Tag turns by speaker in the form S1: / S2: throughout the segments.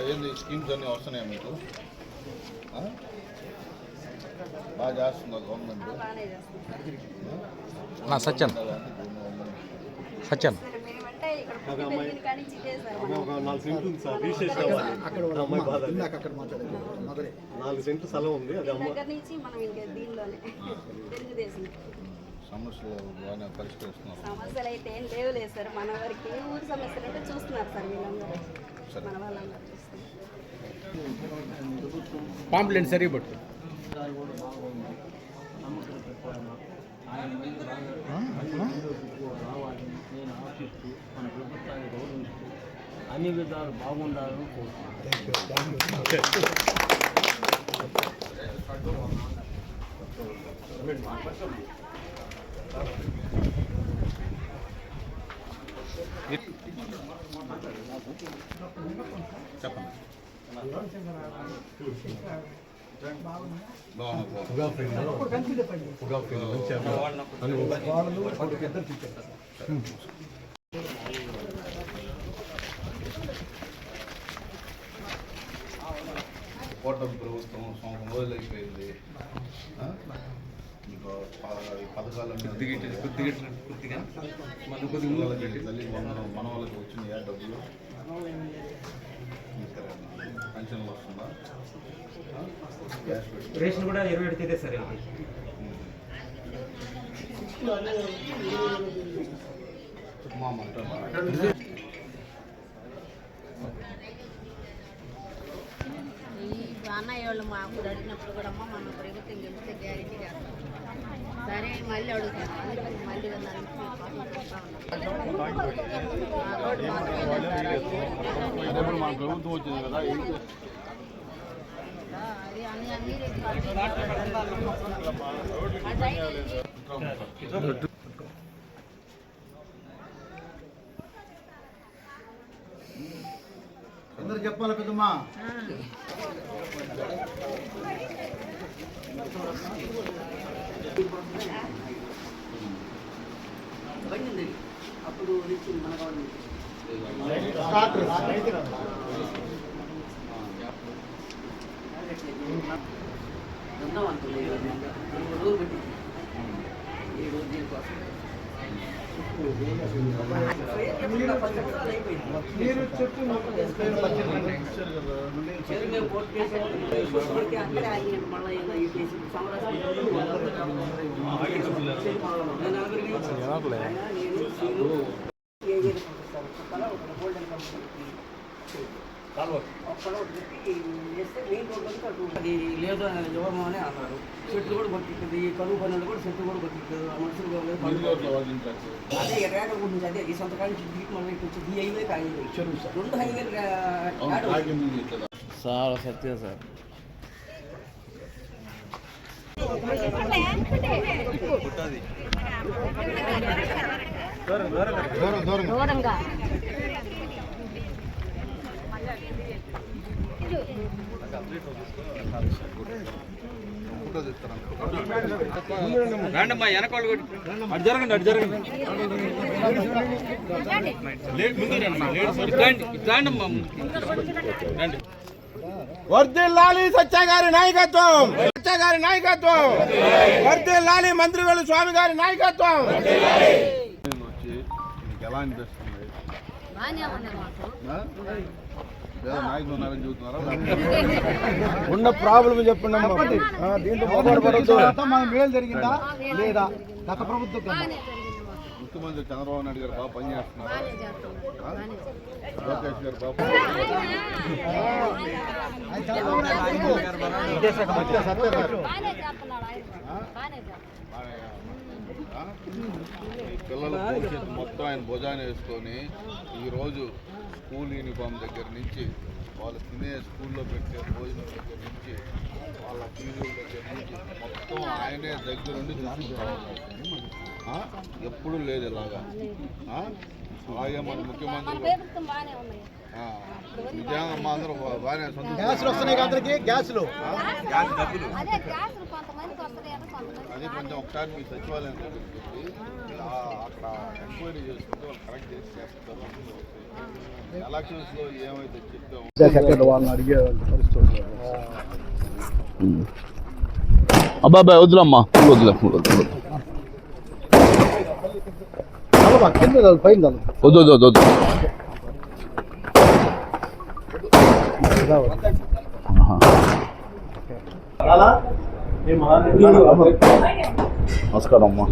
S1: ఏంది స్కీమ్స్ అన్నీ వస్తున్నాయా మీకు? బాగా చేస్తుందా గవర్నమెంట్?
S2: సత్యన్ సత్యన్
S3: 4 సెంట్లు స్థలం ఉంది. అది
S1: సమస్యలు బాగానే పరిష్కరిస్తున్నారు.
S4: సమస్యలు అయితే ఏం లేవులేదు సార్. మన వరకు ఏ ఊరు సమస్యలు అంటే చూస్తున్నారు సార్ వీళ్ళందరూ, మన వాళ్ళందరూ చూస్తున్నారు.
S2: పాంప్లెంట్ సరిగ్గా పట్టు.
S3: అన్ని విధాలు బాగుండాలని కోరుకుంటున్నాను.
S1: చెప్పండి. కూటమి ప్రభుత్వం సంవత్సరం రోజులు అయిపోయింది. ఇంకా పథకాలన్నీ తల్లి మన వాళ్ళకి వచ్చినాయా డబ్బులు? పెన్షన్లు వస్తుందా?
S5: రేషన్ కూడా 27 తేదీ సార్.
S4: అన్నయ్య వాళ్ళు మాకు అడిగినప్పుడు కూడా అమ్మ మన ప్రభుత్వం గెలిస్తే గ్యారెంటీ చేస్తాం. సరే మళ్ళీ అడుగుతాం, మళ్ళీ
S1: మన ప్రభుత్వం వచ్చింది కదా.
S4: అది అన్ని
S1: అందరు చెప్పాలి పెద్దమ్మా.
S4: అప్పుడు మన
S3: మీరు చెప్పు.
S6: లేదు ఎవరు అని అన్నారు. చెట్లు కూడా కొట్టింది, కరువు పనులు కూడా చెట్లు కూడా కొట్టింది. మనుషులు అదే రేట గురించి అదే ఈ సొంతకాలం ఈ హైవే హైవే 2 హైవేలు
S5: చాలా సత్యం సార్.
S4: దూరంగా
S2: రాండమ్మా వెనకాల అటు జరగండి, అటు జరగండి.
S7: వర్ధిల్లాలి సత్య గారి నాయకత్వం, సత్య గారి నాయకత్వం. వర్ధిల్లాలి మంత్రివేలు స్వామి గారి నాయకత్వం.
S1: ఎలా అనిపిస్తుంది? నాయకులు ఉన్నారని చెబుతున్నారా?
S7: ఉన్న ప్రాబ్లం చెప్పండి. దీంట్లో
S3: మన మేలు జరిగిందా లేదా? గత ప్రభుత్వం
S1: ముఖ్యమంత్రి చంద్రబాబు నాయుడు గారు బాగా పనిచేస్తున్నారు. లోకేష్ గారు బాగా పిల్లల భవిష్యత్తు మొత్తం ఆయన భుజాన్ని వేసుకొని ఈరోజు స్కూల్ యూనిఫామ్ దగ్గర నుంచి వాళ్ళు తినే స్కూల్లో పెట్టే భోజనం దగ్గర నుంచి వాళ్ళ ఫీజుల దగ్గర నుంచి మొత్తం ఆయనే దగ్గరుండి ఎప్పుడూ లేదు ఇలాగా. అలాగే మన ముఖ్యమంత్రి ఇదేమమ్మా అందరూ బాగానే సొంత
S3: గ్యాసులు వస్తున్నాయి కదా అందరికి గ్యాసులు
S4: అదే గ్యాసులు కొంతమందికి వస్తుంది అంటే కొంతమంది
S1: అది కొంచెం ఒకసారి మీ సచివాలయం దగ్గరికి చెప్పి అక్కడ ఎంక్వైరీ చేసుకుంటే వాళ్ళు కరెక్ట్ చేసి చేస్తారు. ఎలక్షన్స్లో ఏమైతే చెప్తాము
S3: వాళ్ళని అడిగే పరిస్థితి.
S1: అబ్బాయి వద్దులమ్మా వద్దులే
S3: కింద పైన
S1: వద్దు వద్దు వద్దు వద్దు. నమస్కారం అమ్మా.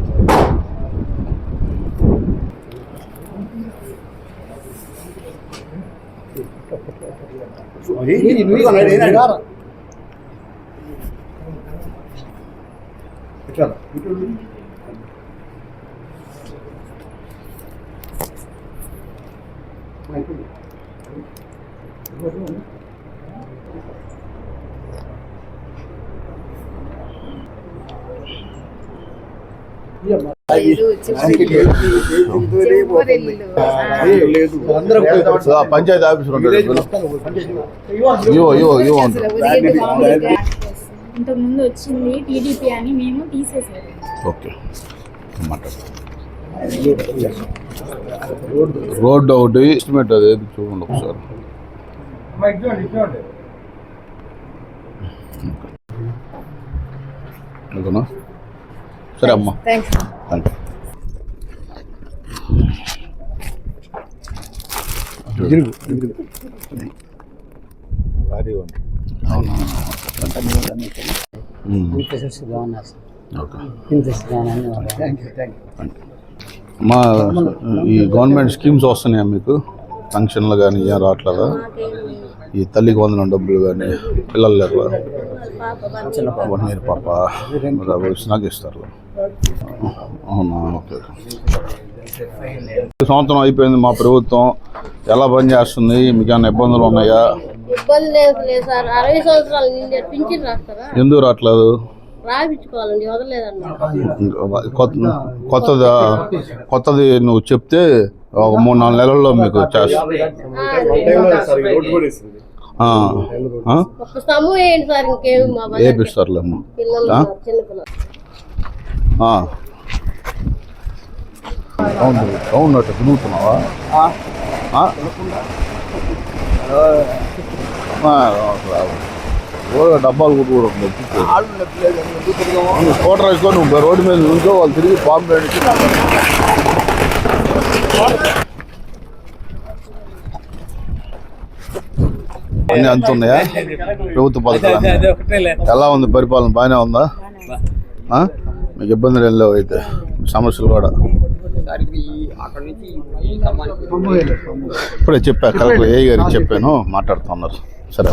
S1: పంచాయతీ ఆఫీసర్
S8: ఇంతకు ముందు వచ్చింది టీడీపీ అని మేము తీసేసాము.
S1: ఓకే రోడ్డు ఒకటి ఎస్టిమేట్ అది చూడండి ఒకసారి. ఓకేనా సరే అమ్మా థ్యాంక్ మా ఈ గవర్నమెంట్ స్కీమ్స్ వస్తున్నాయా మీకు? ఫంక్షన్లు కానీ ఏం రావట్లేదా? ఈ తల్లికి వందనం డబ్బులు కానీ పిల్లలు లేరు 1 year పాప నాకు ఇస్తారు. అవునా? ఓకే. సంవత్సరం అయిపోయింది మా ప్రభుత్వం ఎలా పనిచేస్తుంది? మీకు ఏమైనా ఇబ్బందులు ఉన్నాయా?
S4: ఇబ్బంది లేదు సార్. 60 సంవత్సరాలు నిండే పింఛన్ రాస్తారా?
S1: ఎందుకు రావట్లేదు?
S4: రాయించుకోవాలండి, వదలలేదన్న.
S1: కొత్తది నువ్వు చెప్తే ఒక 3-4 నెలల్లో మీకు చేస్తాను.
S4: ఒక్క స్తంభం వేయండి సార్, ఇంకేమి మా
S1: వేపిస్తారులేమ్మా.
S4: పిల్లలు చిన్నపిల్లలు
S1: అవును తిరుగుతున్నావా? డబ్బాలు కూడా స్కూటర్ వేసుకో, నువ్వు రోడ్డు మీద నుంచో వాళ్ళు తిరిగి బాంబు వేడికి అన్నీ అంత ఉన్నాయా? ప్రభుత్వ పథకాలు ఎలా ఉంది? పరిపాలన బాగానే ఉందా? మీకు ఇబ్బందులు ఏం లేవు అయితే? సమస్యలు కూడా ఇప్పుడే చెప్పా, కలెక్టర్ ఏ గారికి చెప్పాను, మాట్లాడుతున్నారు. సరే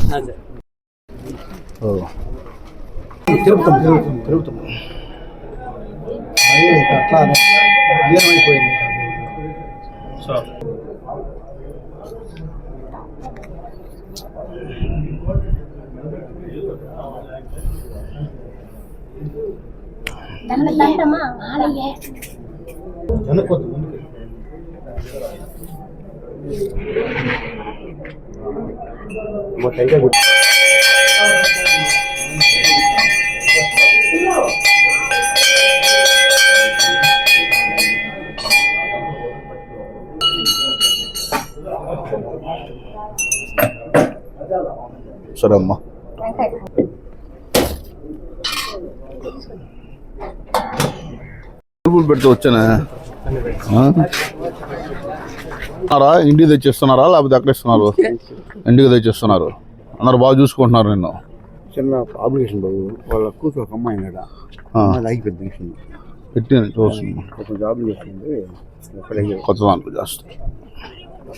S1: సరే అమ్మా. పెడితే వచ్చానా? ఇంటికి తెచ్చిస్తున్నారా లేకపోతే ఎక్కడ ఇస్తున్నారు? ఇంటికి తెచ్చిస్తున్నారు. అందరు బాగా చూసుకుంటున్నారు నిన్ను.
S3: చిన్న అప్లికేషన్ బాబు, వాళ్ళ కూతురు ఒక అమ్మాయి
S1: పెట్టి చూస్తుంది.
S3: జాబ్ చేస్తుంది,
S1: కొత్త దాంట్లో చేస్తుంది.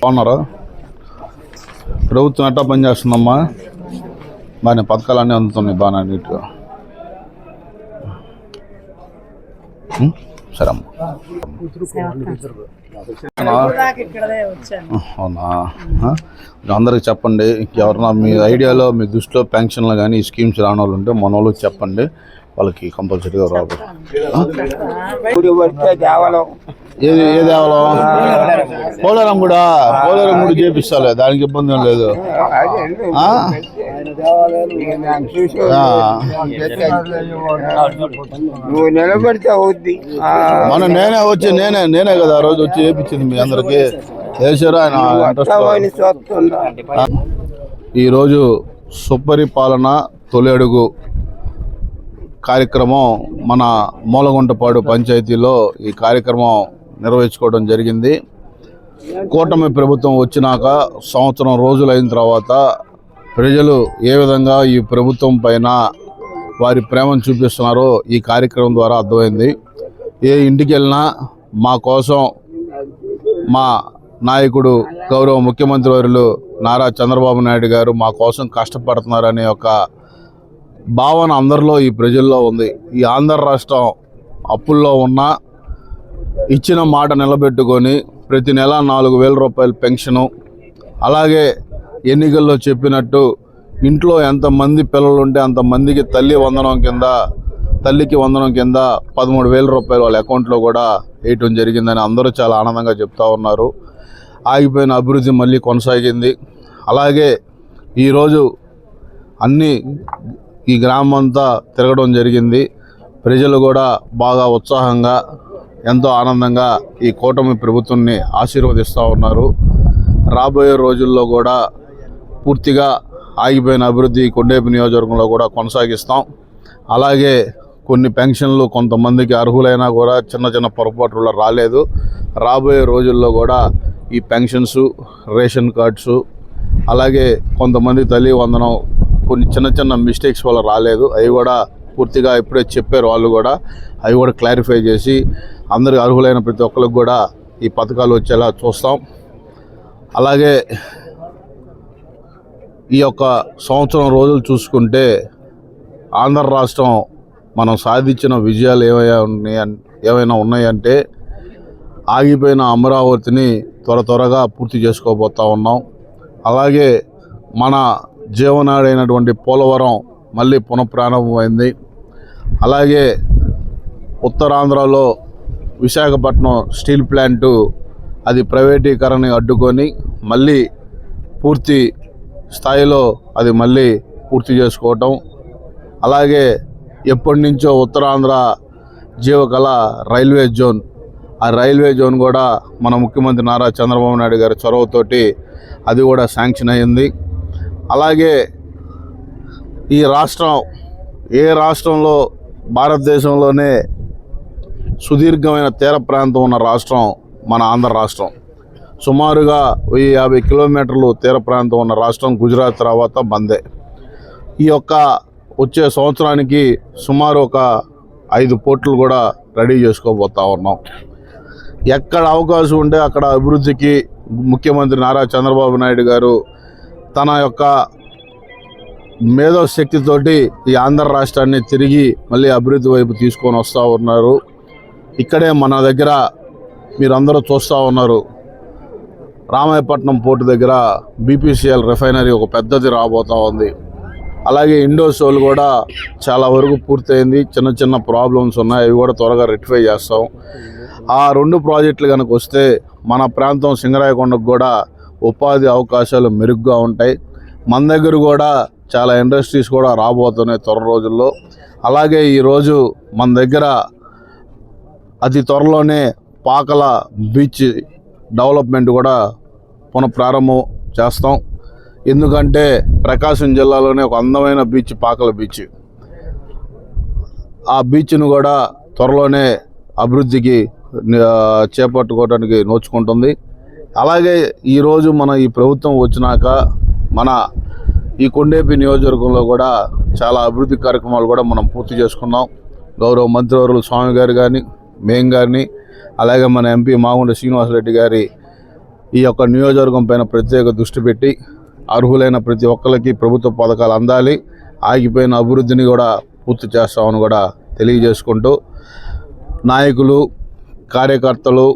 S1: బాగున్నారా? ప్రభుత్వం ఎట్టా పని చేస్తుందమ్మా? బాగానే పథకాలు అన్నీ అందుతున్నాయి బాగా నీట్గా. సరే అమ్మా. అవునా? అందరికి చెప్పండి. ఎవరన్నా మీ ఐడియాలో మీ దృష్టిలో పెన్షన్లు కానీ ఈ స్కీమ్స్ రాని వాళ్ళు ఉంటే మన వాళ్ళకి చెప్పండి, వాళ్ళకి కంపల్సరీగా రాదు. ఏది పోలేరం కూడా చేపిస్తాలే, దానికి ఇబ్బంది ఏం లేదు.
S7: నువ్వు నిలబడితే అవుద్ది.
S1: మనం నేనే కదా ఆ రోజు వచ్చి చేపించింది మీ అందరికి చేశారు. ఆయన ఈరోజు సుపరిపాలన తొలి అడుగు కార్యక్రమం మన మూలగుంటపాడు పంచాయతీలో ఈ కార్యక్రమం నిర్వహించుకోవడం జరిగింది. కూటమి ప్రభుత్వం వచ్చినాక సంవత్సరం రోజులు అయిన తర్వాత ప్రజలు ఏ విధంగా ఈ ప్రభుత్వం పైన వారి ప్రేమను చూపిస్తున్నారో ఈ కార్యక్రమం ద్వారా అర్థమైంది. ఏ ఇంటికి వెళ్ళినా మా కోసం మా నాయకుడు గౌరవ ముఖ్యమంత్రి వర్యులు నారా చంద్రబాబు నాయుడు గారు మా కోసం కష్టపడుతున్నారనే ఒక భావన అందరిలో ఈ ప్రజల్లో ఉంది. ఈ ఆంధ్ర రాష్ట్రం అప్పుల్లో ఉన్న ఇచ్చిన మాట నిలబెట్టుకొని ప్రతి నెల 4,000 రూపాయల పెన్షను, అలాగే ఎన్నికల్లో చెప్పినట్టు ఇంట్లో ఎంతమంది పిల్లలు ఉంటే అంతమందికి తల్లికి వందనం కింద 13,000 రూపాయలు వాళ్ళ అకౌంట్లో కూడా వేయటం జరిగిందని అందరూ చాలా ఆనందంగా చెప్తా ఉన్నారు. ఆగిపోయిన అభివృద్ధి మళ్ళీ కొనసాగింది. అలాగే ఈరోజు ఈ గ్రామం అంతా తిరగడం జరిగింది. ప్రజలు కూడా బాగా ఉత్సాహంగా ఎంతో ఆనందంగా ఈ కూటమి ప్రభుత్వాన్ని ఆశీర్వదిస్తూ ఉన్నారు. రాబోయే రోజుల్లో కూడా పూర్తిగా ఆగిపోయిన అభివృద్ధి కొండేపి నియోజకవర్గంలో కూడా కొనసాగిస్తాం. అలాగే కొన్ని పెన్షన్లు కొంతమందికి అర్హులైనా కూడా చిన్న పొరపాట్లు రాలేదు. రాబోయే రోజుల్లో కూడా ఈ పెన్షన్స్, రేషన్ కార్డ్స్, అలాగే కొంతమంది తల్లి వందనం కొన్ని చిన్న మిస్టేక్స్ వల్ల రాలేదు, అవి కూడా పూర్తిగా ఇప్పుడే చెప్పారు వాళ్ళు కూడా, అవి కూడా క్లారిఫై చేసి అందరికి అర్హులైన ప్రతి ఒక్కరికి కూడా ఈ పథకాలు వచ్చేలా చూస్తాం. అలాగే ఈ యొక్క సంవత్సరం రోజులు చూసుకుంటే ఆంధ్ర రాష్ట్రం మనం సాధించిన విజయాలు ఏమైనా ఉన్నాయంటే ఆగిపోయిన అమరావతిని త్వరగా పూర్తి చేసుకోబోతా ఉన్నాం. అలాగే మన జీవనాడైనటువంటి పోలవరం మళ్ళీ పునఃప్రారంభమైంది. అలాగే ఉత్తరాంధ్రలో విశాఖపట్నం స్టీల్ ప్లాంటు అది ప్రైవేటీకరణ అడ్డుకొని మళ్ళీ పూర్తి స్థాయిలో అది మళ్ళీ పూర్తి చేసుకోవటం, అలాగే ఎప్పటి నుంచో ఉత్తరాంధ్ర జీవకళ రైల్వే జోన్, ఆ రైల్వే జోన్ కూడా మన ముఖ్యమంత్రి నారా చంద్రబాబు నాయుడు గారి చొరవతోటి అది కూడా శాంక్షన్ అయ్యింది. అలాగే ఈ రాష్ట్రం ఏ రాష్ట్రంలో భారతదేశంలోనే సుదీర్ఘమైన తీర ప్రాంతం ఉన్న రాష్ట్రం మన ఆంధ్ర రాష్ట్రం. సుమారుగా 1050 కిలోమీటర్లు తీర ప్రాంతం ఉన్న రాష్ట్రం గుజరాత్ తర్వాత మందే. ఈ యొక్క వచ్చే సంవత్సరానికి సుమారు ఒక 5 పోర్టులు కూడా రెడీ చేసుకోబోతా ఉన్నాం. ఎక్కడ అవకాశం ఉంటే అక్కడ అభివృద్ధికి ముఖ్యమంత్రి నారా చంద్రబాబు నాయుడు గారు తన యొక్క మేధోశక్తితోటి ఈ ఆంధ్ర రాష్ట్రాన్ని తిరిగి మళ్ళీ అభివృద్ధి వైపు తీసుకొని వస్తూ ఉన్నారు. ఇక్కడే మన దగ్గర మీరందరూ చూస్తూ ఉన్నారు, రామాయపట్నం పోర్టు దగ్గర బీపీసీఎల్ రిఫైనరీ ఒక పెద్దది రాబోతూ ఉంది. అలాగే ఇండోసోల్ కూడా చాలా వరకు పూర్తయింది. చిన్న ప్రాబ్లమ్స్ ఉన్నాయి, అవి కూడా త్వరగా రెక్టిఫై చేస్తాం. ఆ 2 ప్రాజెక్టులు కనుక వస్తే మన ప్రాంతం సింగరాయకొండకు కూడా ఉపాధి అవకాశాలు మెరుగ్గా ఉంటాయి. మన దగ్గర కూడా చాలా ఇండస్ట్రీస్ కూడా రాబోతున్నాయి త్వర రోజుల్లో. అలాగే ఈరోజు మన దగ్గర అతి త్వరలోనే పాకల బీచ్ డెవలప్మెంట్ కూడా పునఃప్రారంభం చేస్తాం. ఎందుకంటే ప్రకాశం జిల్లాలోనే ఒక అందమైన బీచ్ పాకల బీచ్, ఆ బీచ్ను కూడా త్వరలోనే అభివృద్ధికి చేపట్టుకోవడానికి నోచుకుంటుంది. అలాగే ఈరోజు మన ఈ ప్రభుత్వం వచ్చినాక మన ఈ కొండేపి నియోజకవర్గంలో కూడా చాలా అభివృద్ధి కార్యక్రమాలు కూడా మనం పూర్తి చేసుకున్నాం. గౌరవ మంత్రివర్యులు స్వామి గారు కానీ మేము కానీ అలాగే మన ఎంపీ మాగుంట శ్రీనివాసరెడ్డి గారి ఈ యొక్క నియోజకవర్గం పైన ప్రత్యేక దృష్టి పెట్టి అర్హులైన ప్రతి ఒక్కరికి ప్రభుత్వ పథకాలు అందాలి, ఆగిపోయిన అభివృద్ధిని కూడా పూర్తి చేస్తామని కూడా తెలియజేసుకుంటూ నాయకులు, కార్యకర్తలు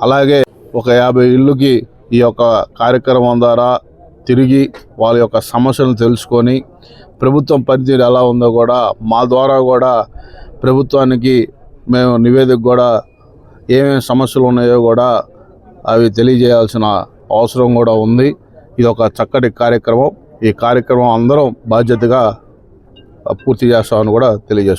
S1: అలాగే ఒక 50 ఇళ్ళకి ఈ యొక్క కార్యక్రమం ద్వారా తిరిగి వాళ్ళ యొక్క సమస్యలను తెలుసుకొని ప్రభుత్వం పనితీరు ఎలా ఉందో కూడా మా ద్వారా కూడా ప్రభుత్వానికి మేము నివేదిక కూడా ఏమేమి సమస్యలు ఉన్నాయో కూడా అవి తెలియజేయాల్సిన అవసరం కూడా ఉంది. ఇది ఒక చక్కటి కార్యక్రమం. ఈ కార్యక్రమం అందరం బాధ్యతగా పూర్తి చేస్తామని కూడా తెలియజేసుకుంటాం.